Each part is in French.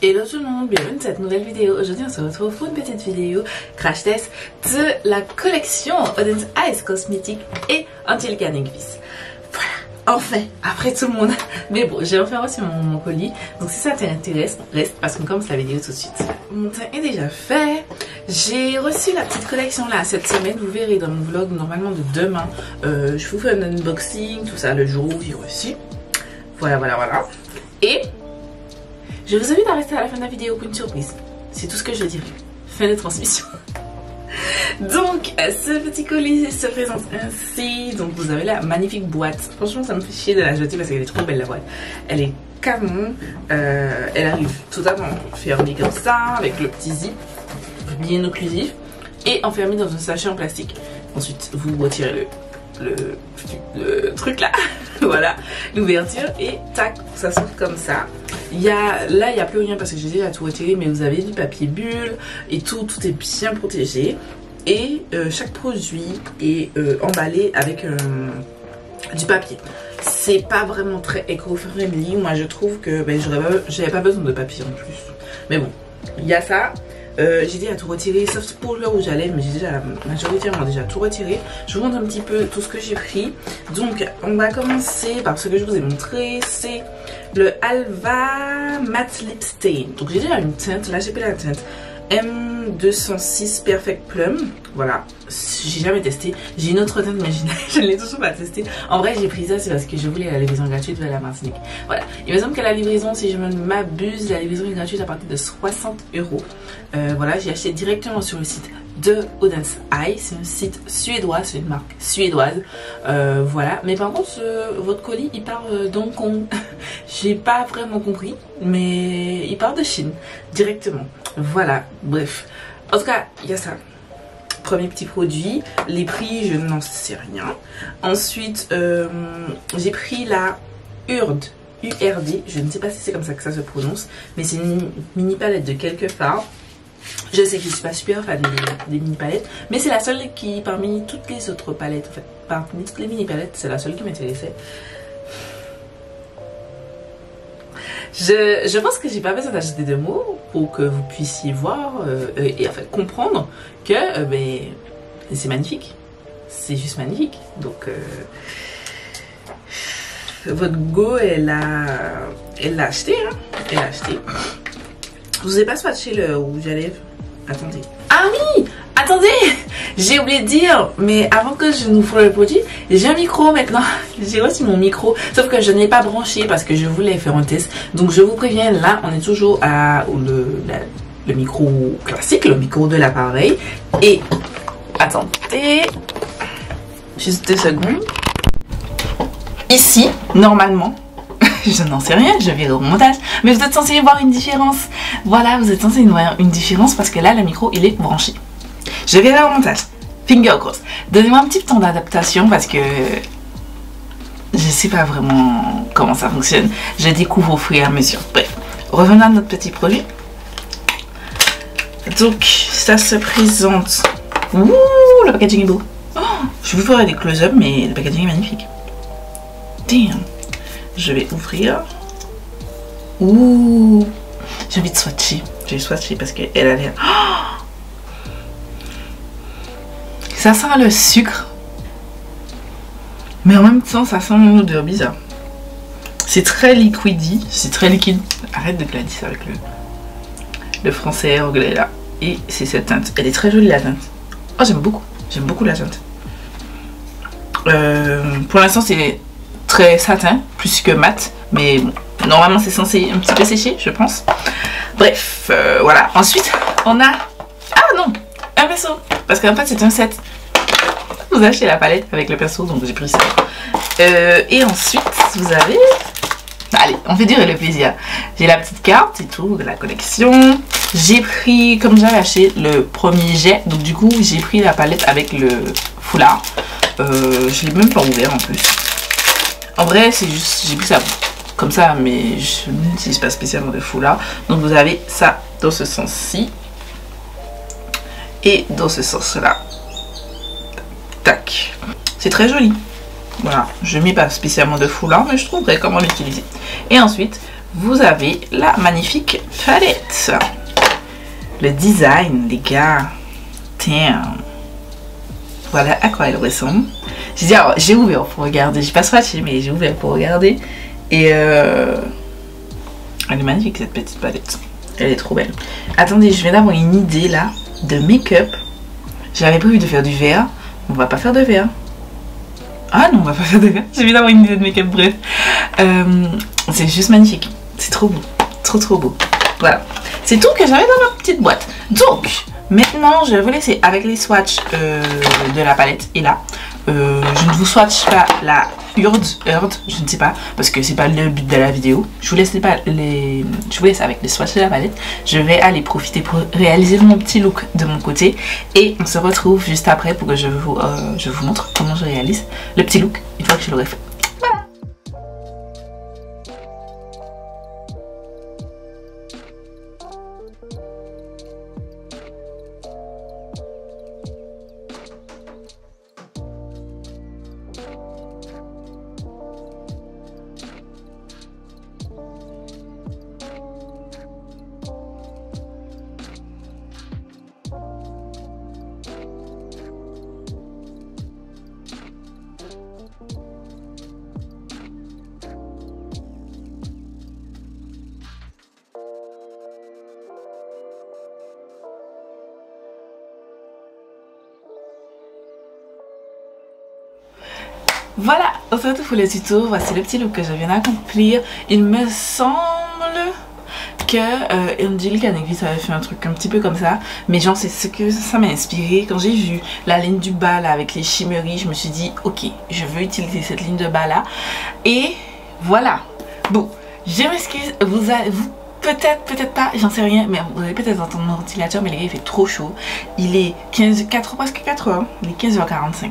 Hello tout le monde, bienvenue dans cette nouvelle vidéo. Aujourd'hui on se retrouve pour une petite vidéo crash test de la collection Auden's Eyes Cosmetics et Angelica Vis. Voilà, enfin, après tout le monde. Mais bon, j'ai enfin reçu mon colis, donc si ça t'intéresse, reste parce qu'on commence la vidéo tout de suite. Mon teint est déjà fait. J'ai reçu la petite collection là cette semaine, vous verrez dans mon vlog normalement de demain. Je vous fais un unboxing, tout ça le jour où j'ai reçu. Voilà. Et je vous invite à rester à la fin de la vidéo pour une surprise. C'est tout ce que je dirais. Fin de transmission. Donc, ce petit colis se présente ainsi. Donc, vous avez la magnifique boîte. Franchement, ça me fait chier de la jeter parce qu'elle est trop belle la boîte. Elle est canon. Elle arrive totalement fermée comme ça, avec le petit zip, bien occlusif, et enfermée dans un sachet en plastique. Ensuite, vous retirez le truc là. Voilà, l'ouverture et tac, ça sort comme ça. Là, il n'y a plus rien parce que j'ai déjà tout retiré, mais vous avez du papier bulle et tout est bien protégé. Et chaque produit est emballé avec du papier. C'est pas vraiment très éco-friendly. Moi, je trouve que j'avais pas besoin de papier en plus. Mais bon, il y a ça. J'ai déjà tout retiré, sauf pour le rouge à lèvres, mais j'ai déjà majoritairement déjà tout retiré. Je vous montre un petit peu tout ce que j'ai pris. Donc on va commencer par ce que je vous ai montré, c'est le Alva Matte Lip Stain. Donc j'ai déjà une teinte, là j'ai pris la teinte M206 Perfect Plum. Voilà, j'ai jamais testé. J'ai une autre teinte mais je ne l'ai toujours pas testé. En vrai j'ai pris ça, c'est parce que je voulais la livraison gratuite vers la Martinique. Voilà, il me semble que la livraison, si je ne m'abuse, la livraison est gratuite à partir de 60 €. Voilà, j'ai acheté directement sur le site de Auden's Eyes. C'est un site suédois, c'est une marque suédoise. Voilà, mais par contre votre colis il part d'Hong Kong. J'ai pas vraiment compris, mais il part de Chine directement. Voilà, bref, en tout cas il y a ça. Premier petit produit, les prix je n'en sais rien. Ensuite j'ai pris la URD, je ne sais pas si c'est comme ça que ça se prononce, mais c'est une mini palette de quelques fards. Je sais que je suis pas super fan des mini palettes, mais c'est la seule qui, parmi toutes les autres palettes, en fait, parmi toutes les mini palettes, c'est la seule qui m'intéressait. Je pense que j'ai pas besoin d'ajouter de mots pour que vous puissiez voir et en fait comprendre que c'est magnifique. C'est juste magnifique. Donc votre go, elle l'a acheté, hein. Elle l'a acheté. Je vous ai pas swatché le rouge à lèvres. Attendez. Ah oui! Attendez! J'ai oublié de dire, mais avant que je nous fasse le produit, j'ai un micro maintenant. J'ai reçu mon micro, sauf que je n'ai pas branché parce que je voulais faire un test. Donc je vous préviens, là on est toujours à le micro classique, le micro de l'appareil. Et attendez, juste 2 secondes. Ici, normalement, je n'en sais rien, je verrai au montage, mais vous êtes censé voir une différence. Voilà, vous êtes censé voir une différence parce que là le micro il est branché. Je verrai au montage. Finger cross. Donnez-moi un petit temps d'adaptation parce que je sais pas vraiment comment ça fonctionne. Je découvre au fur et à mesure. Bref, revenons à notre petit produit. Donc, ça se présente. Ouh, le packaging est beau. Oh, je vous ferai des close-up, mais le packaging est magnifique. Damn. Je vais ouvrir. Ouh, j'ai envie de swatcher. Je vais swatcher parce qu'elle a l'air. Oh, ça sent le sucre, mais en même temps ça sent une odeur bizarre. C'est très liquide, c'est très liquide. Arrête de glader ça avec le français anglais là. Et c'est cette teinte, elle est très jolie la teinte. Oh, j'aime beaucoup la teinte. Pour l'instant c'est très satin plus que mat, mais bon, normalement c'est censé un petit peu sécher je pense. Bref, voilà. Ensuite on a, ah non, un pinceau, parce qu'en fait c'est un set. Vous achetez la palette avec le pinceau, donc j'ai pris ça. Et ensuite vous avez, allez, on fait durer le plaisir. J'ai la petite carte et tout de la collection. J'ai pris, comme j'avais acheté le premier jet, donc du coup j'ai pris la palette avec le foulard. Je l'ai même pas ouvert en plus. En vrai c'est juste, j'ai pris ça comme ça, mais je n'utilise pas spécialement de foulard. Donc vous avez ça dans ce sens-ci et dans ce sens-là. Tac. C'est très joli. Voilà, je mets pas spécialement de foulard, mais je trouverai comment l'utiliser. Et ensuite, vous avez la magnifique palette. Le design, les gars. Damn. Voilà à quoi elle ressemble. J'ai dit, alors, j'ai ouvert pour regarder. J'ai pas swatché, mais j'ai ouvert pour regarder. Et elle est magnifique cette petite palette. Elle est trop belle. Attendez, je viens d'avoir une idée là de make-up. J'avais prévu de faire du vert. On va pas faire de vert. Ah non, on va pas faire de vert. Je viens d'avoir une idée de make-up, bref. C'est juste magnifique. C'est trop beau. Trop trop beau. Voilà. C'est tout que j'avais dans ma petite boîte. Donc, maintenant, je vais vous laisser avec les swatchs de la palette. Et là, je ne vous swatch pas la Urd, je ne sais pas, parce que c'est pas le but de la vidéo. Je vous laisse avec les swatchs de la palette. Je vais aller profiter pour réaliser mon petit look de mon côté. Et on se retrouve juste après pour que je vous montre comment je réalise le petit look une fois que je l'aurai fait. Voilà, on se retrouve pour le tuto. Voici le petit look que je viens d'accomplir. Il me semble que Angelica Negvis avait fait un truc un petit peu comme ça. Mais genre, c'est ce que ça m'a inspiré. Quand j'ai vu la ligne du bas là avec les shimmeries, je me suis dit, ok, je veux utiliser cette ligne de bas là. Et voilà. Bon, je m'excuse, vous peut-être pas, j'en sais rien, mais vous allez peut-être entendre mon ventilateur, mais les gars, il fait trop chaud. Il est presque 4 heures, il est 15h45.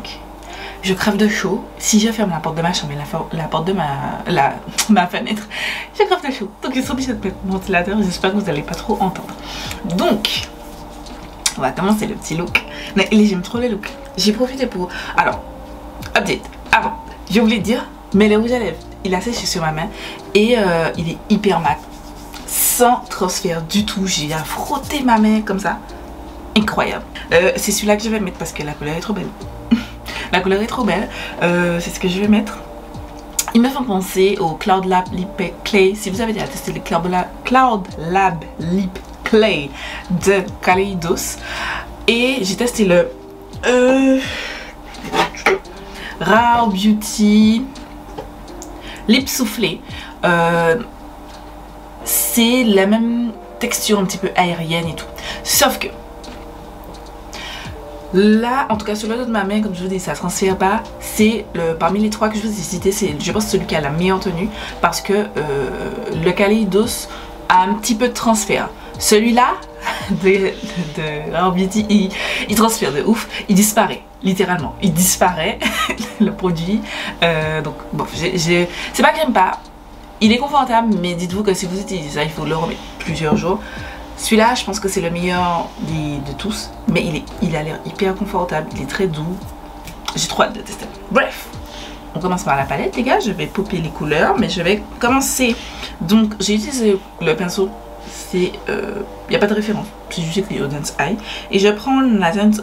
Je crève de chaud. Si je ferme la porte de ma chambre et la porte de ma fenêtre, je crève de chaud. Donc je suis obligée de mettre mon ventilateur. J'espère que vous n'allez pas trop entendre. Donc, on va commencer le petit look. Mais j'aime trop les looks. J'ai profité pour... Alors, update. Avant, j'ai oublié de dire, mais le rouge à lèvres, il a séché sur ma main. Et il est hyper mat. Sans transfert du tout. J'ai à frotter ma main comme ça. Incroyable. C'est celui-là que je vais mettre parce que la couleur est trop belle. La couleur est trop belle, c'est ce que je vais mettre. Il me fait penser au Cloud Lab Lip Clay. Si vous avez déjà testé le Cloud Lab Lip Clay de Kaleidos. Et j'ai testé le Rare Beauty Lip Soufflé. C'est la même texture un petit peu aérienne et tout. Sauf que là, en tout cas sur le dos de ma main, comme je vous dis, ça ne transfère pas. C'est parmi les trois que je vous ai cités, c'est je pense celui qui a la meilleure tenue. Parce que le Kaleidos a un petit peu de transfert. Celui-là de Rare Beauty, il transfère de ouf. Il disparaît, littéralement. Il disparaît, le produit. Donc bon, c'est pas que j'aime pas. Il est confortable, mais dites-vous que si vous utilisez ça, il faut le remettre plusieurs jours. Celui-là, je pense que c'est le meilleur de tous. Mais il a l'air hyper confortable. Il est très doux. J'ai trop hâte de tester. Bref, on commence par la palette, les gars. Je vais popper les couleurs. Mais je vais commencer. Donc, j'ai utilisé le pinceau. Il n'y a pas de référence. C'est juste écrit Odense Eye. Et je prends la teinte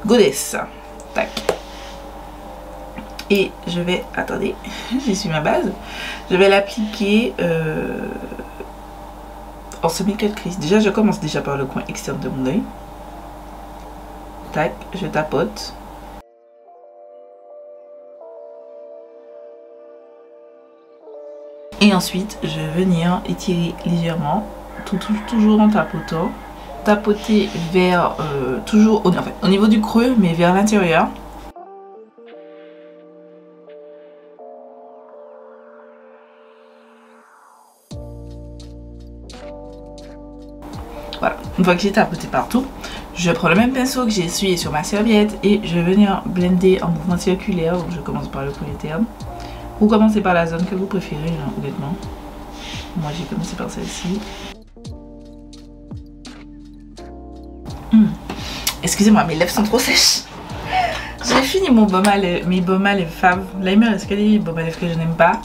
Goddess. Tac. Et je vais... Attendez, j'y suis ma base. Je vais l'appliquer... en semi-calcrise. Déjà, je commence déjà par le coin externe de mon œil. Tac, je tapote. Et ensuite, je vais venir étirer légèrement, toujours en tapotant. Tapoter vers, toujours au niveau du creux, mais vers l'intérieur. Voilà, une fois que j'ai tapoté partout, je prends le même pinceau que j'ai essuyé sur ma serviette et je vais venir blender en mouvement circulaire. Donc je commence par le coin interne. Vous commencez par la zone que vous préférez, hein, honnêtement. Moi j'ai commencé par celle-ci. Excusez-moi, mes lèvres sont trop sèches. J'ai fini mon baume à lèvres, mes baumes à lèvres fave. Là il me reste que des baumes à lèvres que je n'aime pas.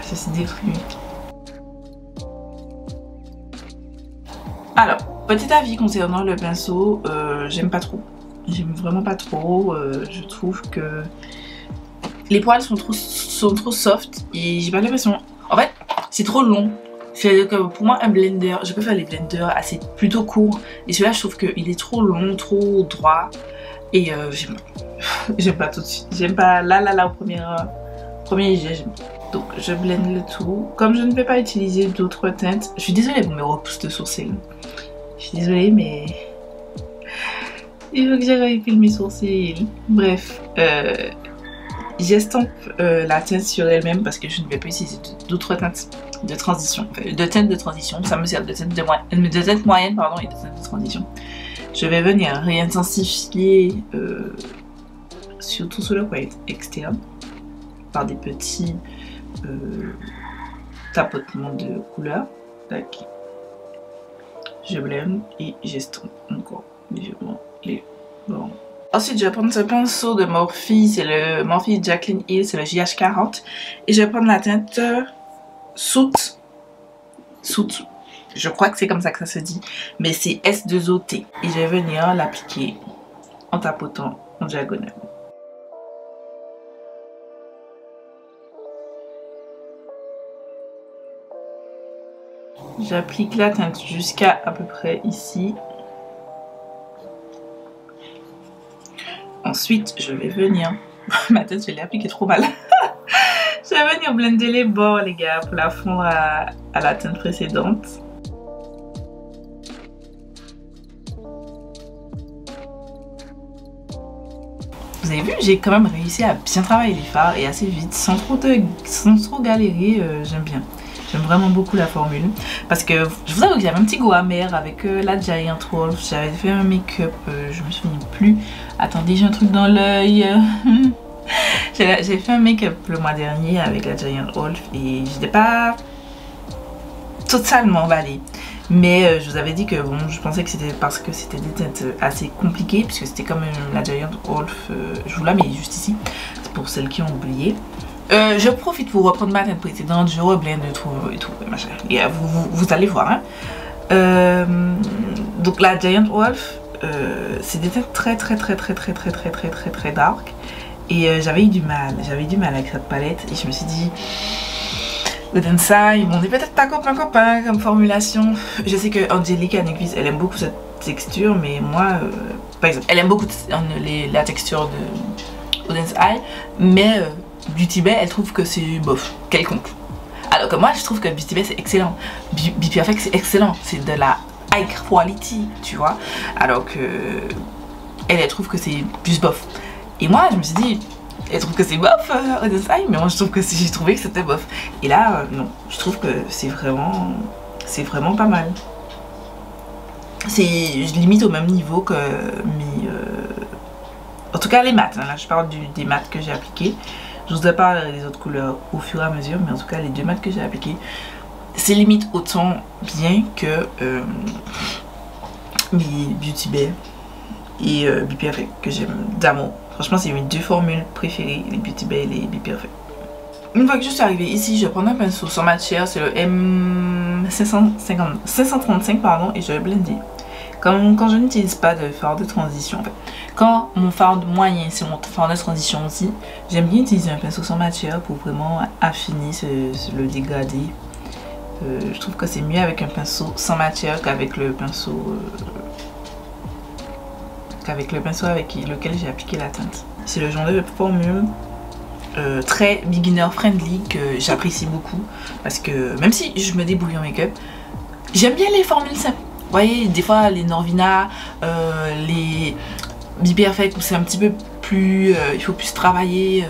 Je suis déprimée. Alors, petit avis concernant le pinceau, j'aime pas trop. J'aime vraiment pas trop. Je trouve que les poils sont trop soft et j'ai pas l'impression. En fait, c'est trop long. C'est que pour moi un blender, je peux faire les blenders assez plutôt courts et celui-là je trouve qu'il est trop long, trop droit et j'aime pas tout de suite. J'aime pas là au premier jet. Donc je blende le tout. Comme je ne vais pas utiliser d'autres teintes, je suis désolée pour mes repousses de sourcils. Je suis désolée mais il faut que j'arrive à mes sourcils. Bref, j'estompe la teinte sur elle-même parce que je ne vais pas utiliser d'autres teintes de transition. Enfin, de teintes de transition, ça me sert de teinte moyenne pardon, et de teinte de transition. Je vais venir réintensifier surtout sur le coin externe par des petits tapotements de couleur. Tac. Je blende et j'estompe encore légèrement les bords. Ensuite, je vais prendre ce pinceau de Morphe, c'est le Morphe Jaclyn Hill, c'est le JH40. Et je vais prendre la teinte Soot. Je crois que c'est comme ça que ça se dit. Mais c'est S2OT. Et je vais venir l'appliquer en tapotant en diagonale. J'applique la teinte jusqu'à à peu près ici. Ensuite, je vais venir... Ma tête, je l'ai appliquée trop mal. Je vais venir blender les bords, les gars, pour la fondre à la teinte précédente. Vous avez vu, j'ai quand même réussi à bien travailler les fards et assez vite, sans trop galérer. J'aime bien. J'aime vraiment beaucoup la formule. Parce que je vous avoue que j'avais un petit goût amer avec la Giant Wolf. J'avais fait un make-up, je me souviens plus. Attendez, j'ai un truc dans l'œil. J'ai fait un make-up le mois dernier avec la Giant Wolf et j'étais pas totalement emballée. Mais je vous avais dit que bon, je pensais que c'était parce que c'était des teintes assez compliquées, puisque c'était comme la Giant Wolf. Je vous la mets juste ici, c'est pour celles qui ont oublié. Je profite pour reprendre ma teinte précédente, je reblende et tout, machin. Et vous allez voir. Hein. Donc la Giant Wolf, c'est des teintes très dark. Et j'avais eu du mal avec cette palette et je me suis dit, Odensai, bon, on est peut-être pas copain comme formulation. Je sais que Angelica Nyquist, elle aime beaucoup cette texture, mais moi, par exemple, elle aime beaucoup la texture de Odensai, mais Beauty Bay, elle trouve que c'est bof, quelconque. Alors que moi, je trouve que Beauty Bay, c'est excellent. Be Perfect, c'est excellent. C'est de la high quality, tu vois. Alors que elle trouve que c'est juste bof. Et moi, je me suis dit, elle trouve que c'est bof, Odensai, mais moi, je trouve que j'ai trouvé que c'était bof. Et là, non, je trouve que c'est vraiment pas mal. C'est limite au même niveau que mes... En tout cas, les mattes. Hein, là, je parle des mattes que j'ai appliquées. Je vous ai parlé des autres couleurs au fur et à mesure, mais en tout cas, les deux mattes que j'ai appliquées, c'est limite autant bien que mes Beauty Bay et Be Perfect que j'aime d'amour. Franchement, c'est mes deux formules préférées, les Beauty Bay et les Be Perfect. Une fois que je suis arrivée ici, je vais prendre un pinceau sans matière, c'est le M535 pardon, et je vais blender. Quand je n'utilise pas de fard de transition, en fait, quand mon fard moyen c'est mon fard de transition aussi, j'aime bien utiliser un pinceau sans matière pour vraiment affiner le dégradé. Je trouve que c'est mieux avec un pinceau sans matière qu'avec le pinceau avec lequel j'ai appliqué la teinte. C'est le genre de formule très beginner friendly que j'apprécie beaucoup parce que même si je me débrouille en make-up, j'aime bien les formules simples. Vous voyez, des fois les Norvina, les Be Perfect où c'est un petit peu plus, il faut plus travailler,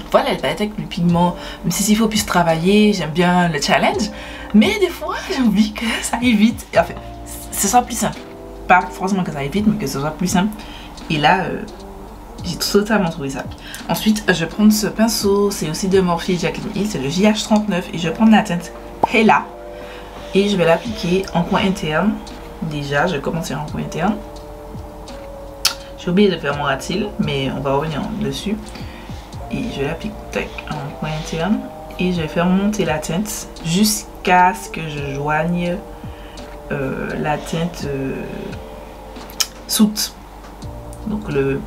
voilà, les palettes avec le pigment, même si il faut plus travailler, j'aime bien le challenge, mais des fois j'ai envie que ça aille vite, et en fait, ce soit plus simple, pas forcément que ça aille vite, mais que ce soit plus simple, et là, j'ai totalement trouvé ça. Ensuite, je vais prendre ce pinceau, c'est aussi de Morphe Jaclyn Hill, c'est le JH39, et je vais prendre la teinte Hella, et je vais l'appliquer en coin interne. Déjà, je vais commencer en coin interne. J'ai oublié de faire mon rat-il, mais on va revenir dessus. Et je vais l'appliquer en coin interne. Et je vais faire monter la teinte jusqu'à ce que je joigne la teinte soute. Donc le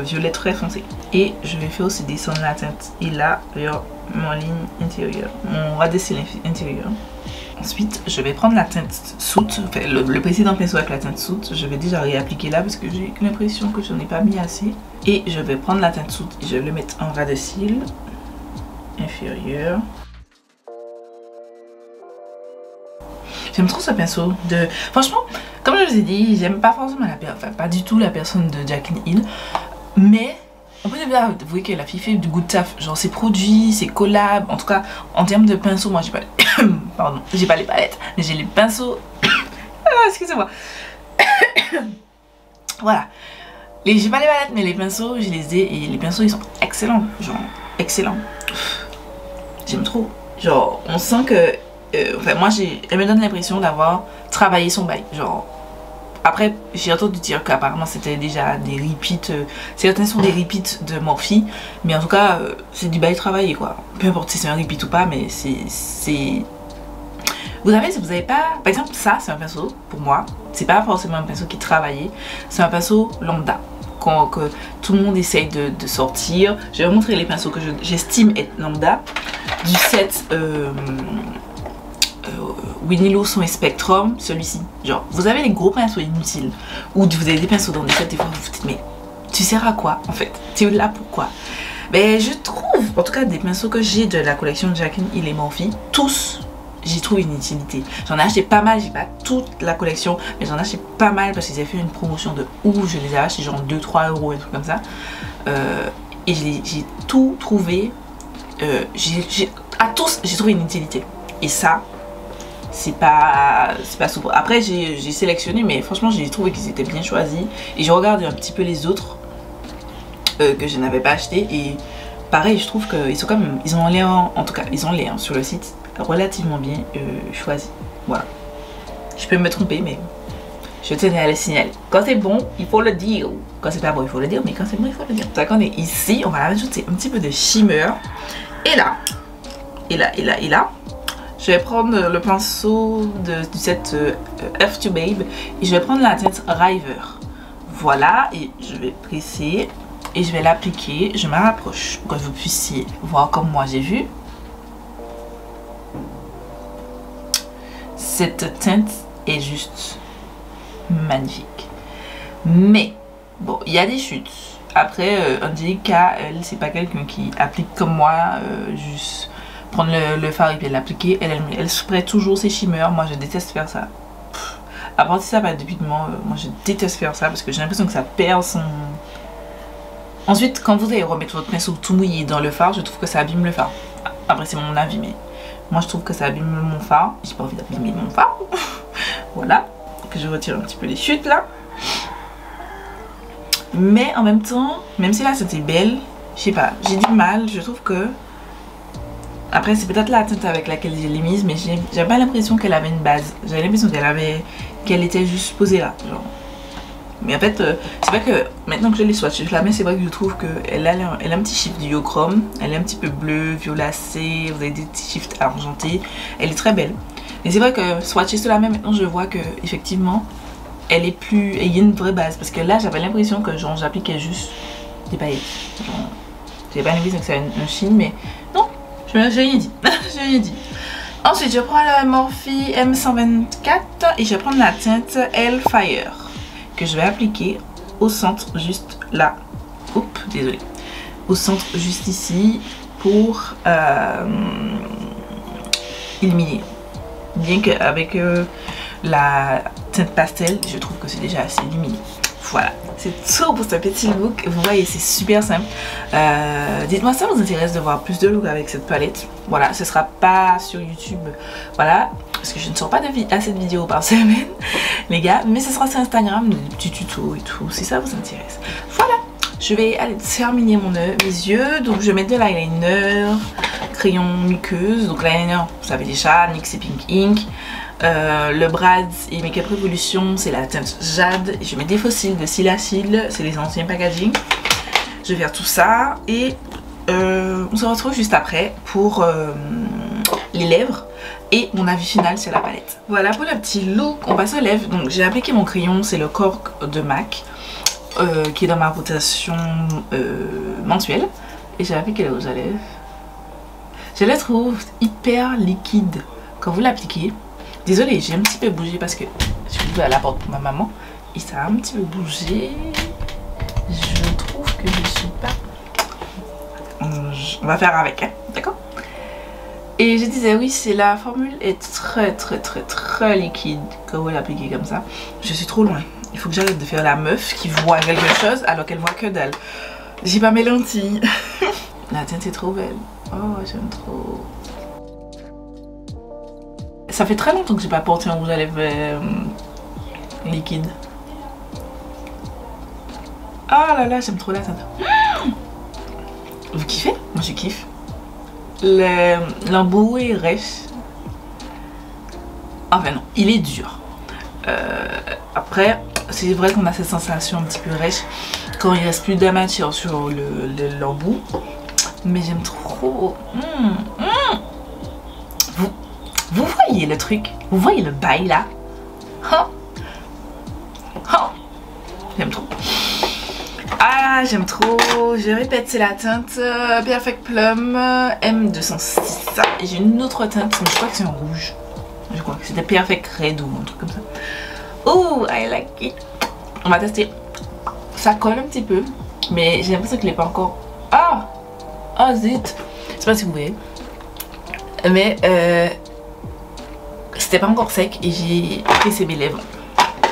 violet très foncé. Et je vais faire aussi descendre la teinte. Et là, vers mon ligne intérieure, mon ras de cils intérieur. Ensuite, je vais prendre la teinte soute, enfin, le précédent pinceau avec la teinte soute, je vais déjà réappliquer là parce que j'ai l'impression que je n'en ai pas mis assez. Et je vais prendre la teinte soute et je vais le mettre en ras de cils inférieur. J'aime trop ce pinceau. Franchement, comme je vous ai dit, j'aime pas forcément pas du tout la personne de Jaclyn Hill, mais on peut déjà avouer que la fille fait du good taf, genre ses produits, ses collabs, en tout cas en termes de pinceaux, moi j'ai pas pardon, j'ai pas les palettes, mais j'ai les pinceaux. Excusez-moi. Voilà. J'ai pas les palettes, mais les pinceaux, je les ai et les pinceaux ils sont excellents, genre excellents. J'aime trop. Genre, on sent que enfin moi elle me donne l'impression d'avoir travaillé son bail, genre. Après, j'ai entendu dire qu'apparemment c'était déjà des repeats, certains sont des repeats de Morphe, mais en tout cas c'est du bail travaillé quoi. Peu importe si c'est un repeat ou pas, mais c'est... Vous savez, si vous avez pas... Par exemple, ça c'est un pinceau, pour moi, c'est pas forcément un pinceau qui est travaillé, c'est un pinceau lambda, que tout le monde essaye de sortir. Je vais vous montrer les pinceaux que j'estime être lambda, du set... Winnie l'ourson et Spectrum, celui-ci. Genre, vous avez les gros pinceaux inutiles, ou vous avez des pinceaux dans des sets, des fois vous vous dites, mais tu sers à quoi en fait? Tu es là pourquoi? Mais je trouve, en tout cas, des pinceaux que j'ai de la collection de Jaclyn Hill et Morphe, tous, j'y trouve une utilité. J'en ai acheté pas mal, j'ai pas toute la collection, mais j'en ai acheté pas mal parce qu'ils avaient fait une promotion de ouf. Je les ai achetés genre 2-3 euros, un truc comme ça. Et j'ai tout trouvé, à tous, j'ai trouvé une utilité. Et ça, c'est pas super. Après j'ai sélectionné, mais franchement j'ai trouvé qu'ils étaient bien choisis et j'ai regardé un petit peu les autres que je n'avais pas acheté et pareil, je trouve qu'ils sont quand même, ils ont l'air, en tout cas ils ont l'air sur le site relativement bien choisis. Voilà, je peux me tromper, mais je tenais à le signaler. Quand c'est bon il faut le dire, quand c'est pas bon il faut le dire, mais quand c'est bon il faut le dire. Donc on est ici, on va ajouter un petit peu de shimmer et là et là et là et là. Je vais prendre le pinceau du set F2 Babe et je vais prendre la teinte River. Voilà, et je vais presser et je vais l'appliquer. Je me rapproche pour que vous puissiez voir comme moi j'ai vu. Cette teinte est juste magnifique. Mais, bon, il y a des chutes. Après, Angelica, elle, c'est pas quelqu'un qui applique comme moi, juste... prendre le fard et puis l'appliquer. Elle spray toujours ses shimmers. Moi je déteste faire ça. À part si ça va depuis moi je déteste faire ça parce que j'ai l'impression que ça perd son... Ensuite quand vous allez remettre votre pinceau tout mouillé dans le fard, je trouve que ça abîme le fard. Après c'est mon avis, mais moi je trouve que ça abîme mon fard. J'ai pas envie d'abîmer mon fard. Voilà, que je retire un petit peu les chutes là. Mais en même temps, même si là c'était belle, je sais pas, j'ai du mal, je trouve que... Après c'est peut-être la teinte avec laquelle je l'ai mise, mais j'ai pas l'impression qu'elle avait une base. J'avais l'impression qu'elle était juste posée là, genre. Mais en fait c'est vrai que maintenant que je l'ai swatché la main, c'est vrai que je trouve qu'elle a un petit shift duochrome. Elle est un petit peu bleue, violacée, vous avez des petits shifts argentés. Elle est très belle. Mais c'est vrai que swatché sur la main maintenant je vois que effectivement elle est plus... il y a une vraie base. Parce que là j'avais l'impression que genre j'appliquais juste des paillettes. J'avais pas l'impression que c'était un sheen, mais non. J'ai rien dit. J'ai rien dit. Ensuite, je prends la Morphe M124 et je vais prendre la teinte Hellfire que je vais appliquer au centre juste là. Oups, désolé. Au centre juste ici pour illuminer. Bien qu'avec la teinte pastel, je trouve que c'est déjà assez lumineux. Voilà, c'est tout pour ce petit look. Vous voyez, c'est super simple. Dites-moi si ça vous intéresse de voir plus de looks avec cette palette. Voilà, ce sera pas sur YouTube. Voilà, parce que je ne sors pas assez de vidéos par semaine, les gars. Mais ce sera sur Instagram, des petits tutos et tout, si ça vous intéresse. Voilà, je vais aller terminer mes yeux. Donc, je vais mettre de l'eyeliner, crayon muqueuse. Donc, l'eyeliner, vous savez déjà, NYX et Pink Ink. Le Brad's et Makeup Revolution, c'est la teinte Jade. Je mets des fossiles de cils à cils, c'est les anciens packaging. Je vais faire tout ça et on se retrouve juste après pour les lèvres et mon avis final sur la palette. Voilà pour le petit look. On passe aux lèvres. Donc j'ai appliqué mon crayon, c'est le Cork de MAC qui est dans ma rotation mensuelle. Et j'ai appliqué le rouge à lèvres. Je le trouve hyper liquide quand vous l'appliquez. Désolée, j'ai un petit peu bougé parce que je suis ouvert à la porte pour ma maman et ça a un petit peu bougé. Je trouve que je suis pas... On va faire avec, hein, d'accord? Et je disais oui, c'est la formule est très liquide quand vous l'appliquez comme ça. Je suis trop loin. Il faut que j'arrête de faire la meuf qui voit quelque chose alors qu'elle voit que dalle. J'ai pas mes lentilles. La teinte est trop belle. Oh, j'aime trop. Ça fait très longtemps que j'ai pas porté un rouge à lèvres liquide. Oh là là, j'aime trop la teinte. Vous kiffez? Moi je kiffe. L'embout est rêche. Enfin non, il est dur. Après, c'est vrai qu'on a cette sensation un petit peu rêche quand il reste plus de matière sur l'embout. Mais j'aime trop. Vous voyez le truc? Vous voyez le bail là? J'aime trop. Ah, j'aime trop. Je répète, c'est la teinte Perfect Plum M206. Et j'ai une autre teinte, mais je crois que c'est un rouge. Je crois que c'était Perfect Red ou un truc comme ça. Oh, I like it. On va tester. Ça colle un petit peu, mais j'ai l'impression qu'il n'est pas encore... Ah! Oh zut! Je sais pas si vous voyez. Mais c'était pas encore sec et j'ai pressé mes lèvres.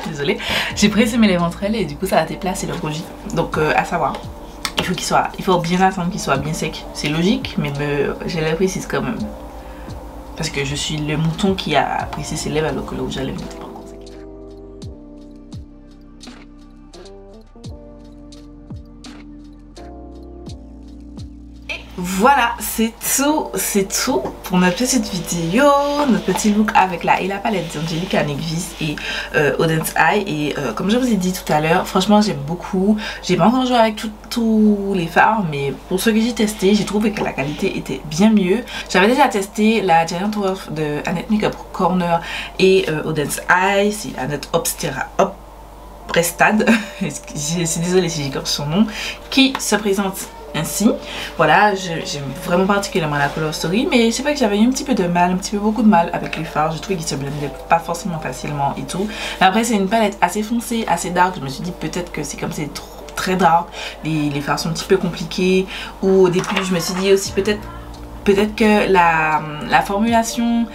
Désolée, j'ai pressé mes lèvres entre elles et du coup ça a déplacé le rouge. Donc à savoir, il faut bien attendre qu'il soit bien sec. C'est logique, mais je le précise quand même. Parce que je suis le mouton qui a pressé ses lèvres alors que le rouge à lèvres n'était pas encore sec. Voilà, c'est tout pour notre petite vidéo, notre petit look avec la palette d'Angelique Anegvis et Auden's Eye. Et comme je vous ai dit tout à l'heure, franchement j'aime beaucoup. J'ai pas encore joué avec tous les fards, mais pour ceux que j'ai testé, j'ai trouvé que la qualité était bien mieux. J'avais déjà testé la Giant Wolf de Annette Makeup Corner et Auden's Eye, c'est Annette Prestad, je suis désolée si j'écorche son nom, qui se présente ainsi. Voilà, j'aime vraiment particulièrement la Color Story, mais c'est vrai que j'avais eu un petit peu de mal, beaucoup de mal avec les fards. Je trouvais qu'ils se blendaient pas forcément facilement et tout. Mais après c'est une palette assez foncée, assez dark. Je me suis dit peut-être que c'est comme c'est très dark, les fards sont un petit peu compliqués. Ou au début je me suis dit aussi peut-être que la formulation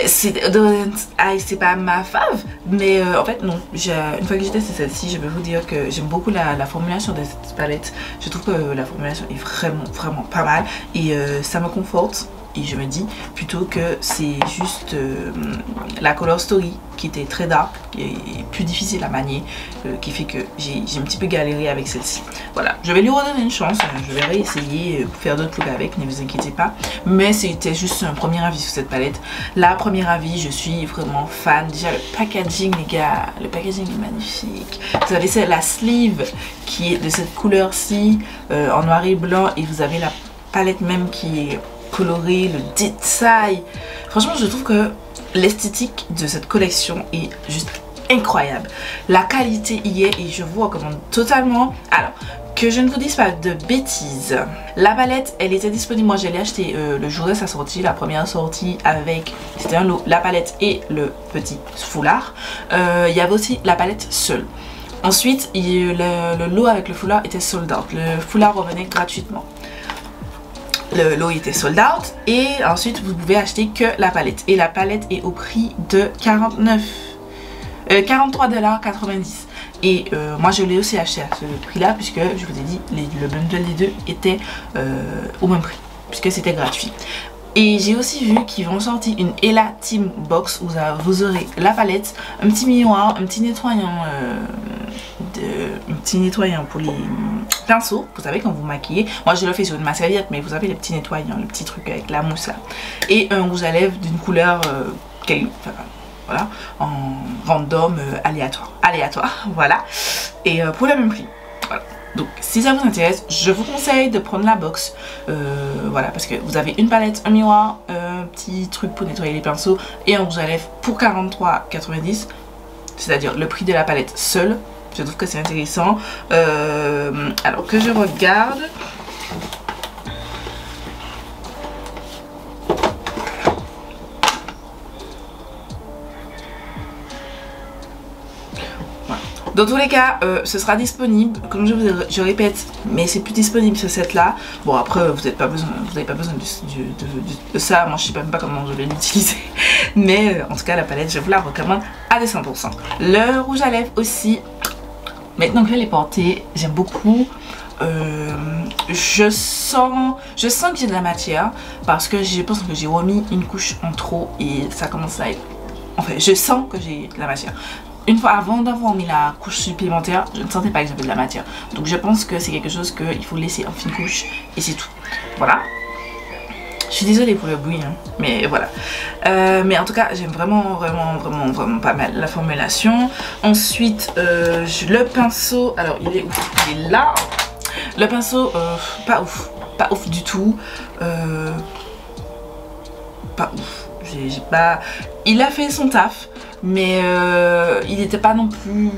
c'est pas ma fave, mais en fait non, une fois que j'ai testé celle-ci, je vais vous dire que j'aime beaucoup la formulation de cette palette. Je trouve que la formulation est vraiment pas mal et ça me conforte. Et je me dis plutôt que c'est juste la Color Story qui était très dark et plus difficile à manier, qui fait que j'ai un petit peu galéré avec celle-ci. Voilà, je vais lui redonner une chance, je vais réessayer pour faire d'autres looks avec, ne vous inquiétez pas. Mais c'était juste un premier avis sur cette palette. La première avis, je suis vraiment fan. Déjà le packaging les gars, le packaging est magnifique. Vous avez la sleeve qui est de cette couleur-ci en noir et blanc et vous avez la palette même qui est coloré, le détail. Franchement je trouve que l'esthétique de cette collection est juste incroyable. La qualité y est et je vous recommande totalement. Alors que je ne vous dise pas de bêtises, la palette elle était disponible, moi je l'ai acheté le jour de sa sortie, la première sortie avec, c'était un lot, la palette et le petit foulard. Il y avait aussi la palette seule. Ensuite le lot avec le foulard était sold out, le foulard revenait gratuitement. Le lot était sold out et ensuite vous pouvez acheter que la palette et la palette est au prix de 43,90 $. Et moi je l'ai aussi acheté à ce prix là puisque je vous ai dit le bundle des deux était au même prix puisque c'était gratuit. Et j'ai aussi vu qu'ils vont sortir une Ella Team Box où vous aurez la palette, un petit miroir, un petit nettoyant pour les pinceaux, vous savez quand vous maquillez. Moi je le fais sur ma serviette, mais vous avez les petits nettoyants, le petit truc avec la mousse là. Et un rouge à lèvres d'une couleur voilà, en random aléatoire, voilà. Et pour le même prix. Voilà. Donc si ça vous intéresse, je vous conseille de prendre la box. Voilà, parce que vous avez une palette, un miroir, un petit truc pour nettoyer les pinceaux et un rouge à lèvres pour 43,90. C'est-à-dire le prix de la palette seule. Je trouve que c'est intéressant. Alors que je regarde. Dans tous les cas, ce sera disponible, comme je répète, mais c'est plus disponible ce set là. Bon après, vous n'avez pas besoin de ça, moi je sais même pas comment je vais l'utiliser. Mais en tout cas la palette, je vous la recommande à 200%. Le rouge à lèvres aussi, maintenant que je l'ai porté, j'aime beaucoup. Je sens que j'ai de la matière parce que je pense que j'ai remis une couche en trop et ça commence à être... En fait, je sens que j'ai de la matière. Une fois avant d'avoir mis la couche supplémentaire, je ne sentais pas que j'avais de la matière. Donc je pense que c'est quelque chose qu'il faut laisser en fine couche et c'est tout. Voilà. Je suis désolée pour le bruit, hein, mais voilà. Mais en tout cas, j'aime vraiment pas mal la formulation. Ensuite, le pinceau, alors il est où? Il est là. Le pinceau, pas ouf du tout. Pas ouf. J'ai pas... Il a fait son taf. Mais il n'était pas non plus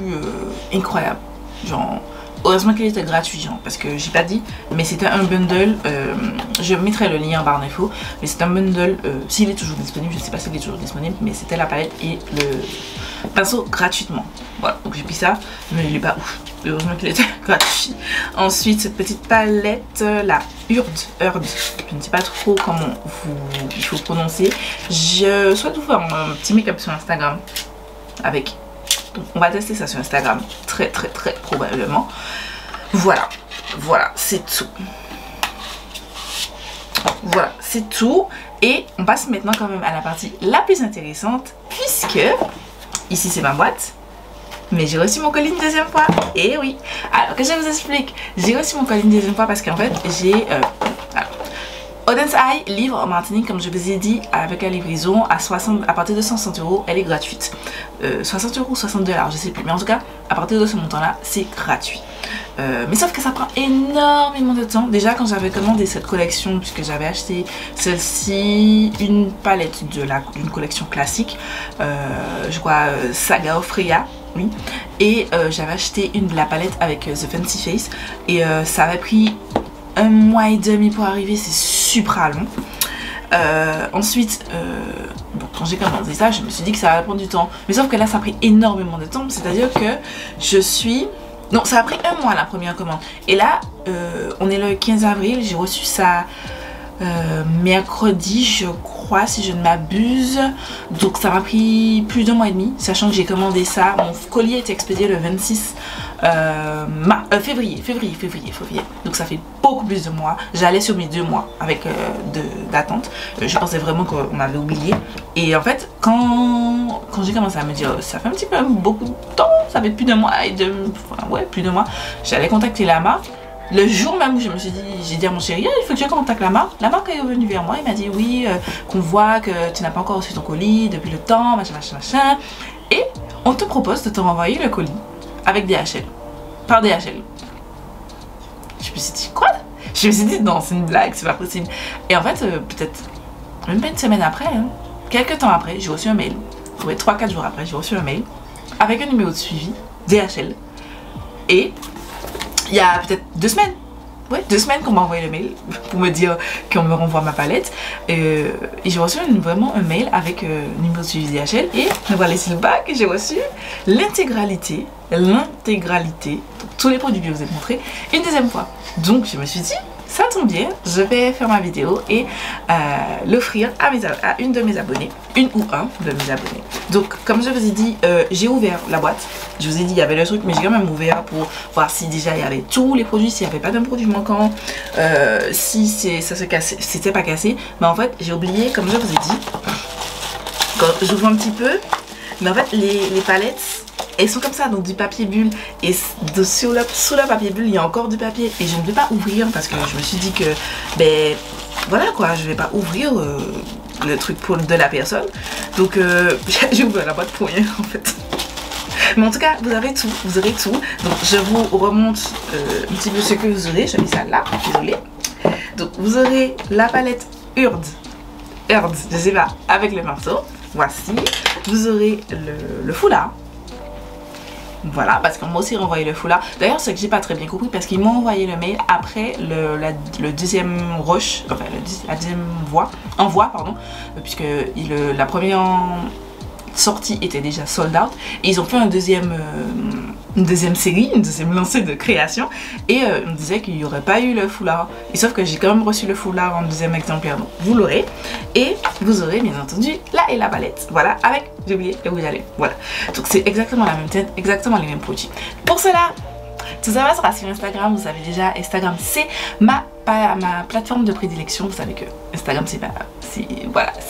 incroyable. Genre, heureusement qu'il était gratuit, genre, parce que j'ai pas dit, mais c'était un bundle. Je mettrai le lien en barre d'infos, mais c'est un bundle. S'il est toujours disponible, je sais pas s'il est toujours disponible, mais c'était la palette et le pinceau gratuitement. Voilà, donc j'ai pris ça, mais il est pas ouf. Heureusement qu'il était gratuit. Ensuite, cette petite palette, la Urd, je ne sais pas trop comment il faut prononcer. Je souhaite vous faire un petit make-up sur Instagram avec. Donc on va tester ça sur Instagram, très probablement. Voilà, c'est tout. Voilà, c'est tout. Et on passe maintenant quand même à la partie la plus intéressante, puisque ici c'est ma boîte. Mais j'ai reçu mon colis une deuxième fois. Et oui. Alors que je vous explique. J'ai reçu mon colis une deuxième fois parce qu'en fait j'ai... Odense Eye livre en Martinique, comme je vous ai dit, avec la livraison à partir de 160 €, elle est gratuite. 60 €, 60 $, je sais plus. Mais en tout cas, à partir de ce montant-là, c'est gratuit. Mais sauf que ça prend énormément de temps. Déjà quand j'avais commandé cette collection, puisque j'avais acheté celle-ci, une palette d'une collection classique, je crois Saga of Freya. Oui, et j'avais acheté la palette avec The Fancy Face et ça avait pris 1 mois et demi pour arriver, c'est super long. Ensuite, bon, quand j'ai commandé ça, je me suis dit que ça allait prendre du temps, mais sauf que là ça a pris énormément de temps, c'est à dire que non, ça a pris 1 mois la première commande, et là on est le 15 avril, j'ai reçu ça mercredi je crois si je ne m'abuse, donc ça m'a pris plus d'1 mois et demi, sachant que j'ai commandé ça, mon colis a été expédié le 26 février, donc ça fait beaucoup plus de mois. J'allais sur mes 2 mois avec d'attente. Je pensais vraiment qu'on avait oublié, et en fait quand j'ai commencé à me dire ça fait un petit peu beaucoup de temps, ça fait plus d'1 mois et demi, enfin, ouais, plus d'1 mois, j'allais contacter la marque. Le jour même où je me suis dit, j'ai dit à mon chéri, il faut que je contacte la marque. La marque est revenue vers moi, il m'a dit oui, qu'on voit que tu n'as pas encore reçu ton colis depuis le temps, machin. Et on te propose de te renvoyer le colis avec DHL, par DHL. Je me suis dit, quoi? Je me suis dit, non, c'est une blague, c'est pas possible. Et en fait, peut-être même pas une semaine après, hein, quelques temps après, j'ai reçu un mail. Ouais, 3-4 jours après, j'ai reçu un mail avec un numéro de suivi, DHL. Et il y a peut-être 2 semaines, ouais, 2 semaines qu'on m'a envoyé le mail pour me dire qu'on me renvoie ma palette. Et j'ai reçu vraiment un mail avec numéro de suivi DHL. Et me voilà ici le bac, j'ai reçu l'intégralité, tous les produits que je vous ai montrés, une deuxième fois. Donc je me suis dit, ça tombe bien, je vais faire ma vidéo et l'offrir à une de mes abonnées, une ou un de mes abonnés. Donc comme je vous ai dit, j'ai ouvert la boîte, je vous ai dit il y avait le truc, mais j'ai quand même ouvert pour voir si déjà il y avait tous les produits, s'il n'y avait pas d'un produit manquant, si ça se cassait, c'était pas cassé. Mais en fait j'ai oublié, comme je vous ai dit, quand j'ouvre un petit peu, mais en fait les palettes, elles sont comme ça, donc du papier bulle, et sous le papier bulle il y a encore du papier, et je ne vais pas ouvrir parce que je me suis dit que ben voilà quoi, je vais pas ouvrir le truc de la personne. Donc j'ai ouvert la boîte pour rien en fait. Mais en tout cas, vous aurez tout. Donc je vous remonte un petit peu ce que vous aurez. Je mets ça là, désolée. Donc vous aurez la palette Urd, je sais pas, avec le marteau. Voici. Vous aurez le foulard. Voilà, parce qu'on m'a aussi renvoyé le foulard. D'ailleurs, ce que j'ai pas très bien compris, parce qu'ils m'ont envoyé le mail après le deuxième rush, enfin la deuxième envoi, puisque la première sortie était déjà sold out. Et ils ont fait une deuxième série, une deuxième lancée de création. Et on me disait qu'il n'y aurait pas eu le foulard. Et sauf que j'ai quand même reçu le foulard en deuxième exemplaire, donc vous l'aurez. Et vous aurez bien entendu la palette. Voilà, avec, j'ai oublié, le rouge à lèvres. Voilà. Donc c'est exactement la même teinte, exactement les mêmes produits. Pour cela, tout ça sera sur Instagram. Vous savez déjà, Instagram c'est ma plateforme de prédilection. Vous savez que Instagram c'est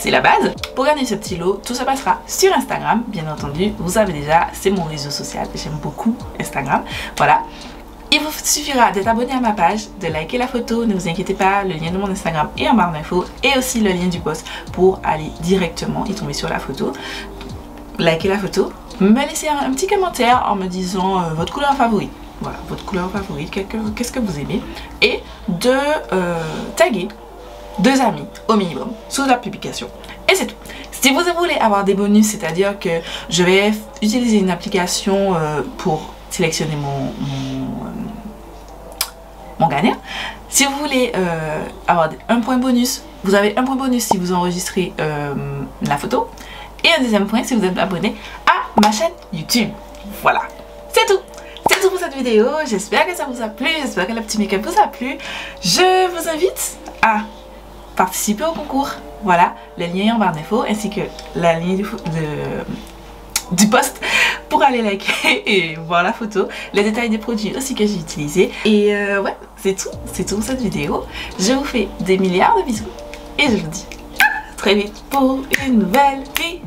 la base. Pour gagner ce petit lot, tout se passera sur Instagram, bien entendu. Vous savez déjà, c'est mon réseau social. J'aime beaucoup Instagram. Voilà. Il vous suffira d'être abonné à ma page, de liker la photo, ne vous inquiétez pas, le lien de mon Instagram est en barre d'infos et aussi le lien du post pour aller directement y tomber sur la photo. Likez la photo, me laisser un petit commentaire en me disant votre couleur favorite. Voilà, votre couleur favorite, qu'est-ce que vous aimez, et de taguer 2 amis au minimum sous la publication. Et c'est tout. Si vous voulez avoir des bonus, c'est-à-dire que je vais utiliser une application pour sélectionner mon gagnant. Si vous voulez avoir un point bonus, vous avez un point bonus si vous enregistrez la photo, et un deuxième point si vous êtes abonné à ma chaîne YouTube. Voilà, c'est tout. C'est tout pour cette vidéo, j'espère que ça vous a plu, j'espère que le petit make-up vous a plu. Je vous invite à participer au concours. Voilà, le lien est en barre d'infos ainsi que la ligne du post pour aller liker et voir la photo, les détails des produits aussi que j'ai utilisés. Et ouais, c'est tout pour cette vidéo. Je vous fais des milliards de bisous et je vous dis à très vite pour une nouvelle vidéo.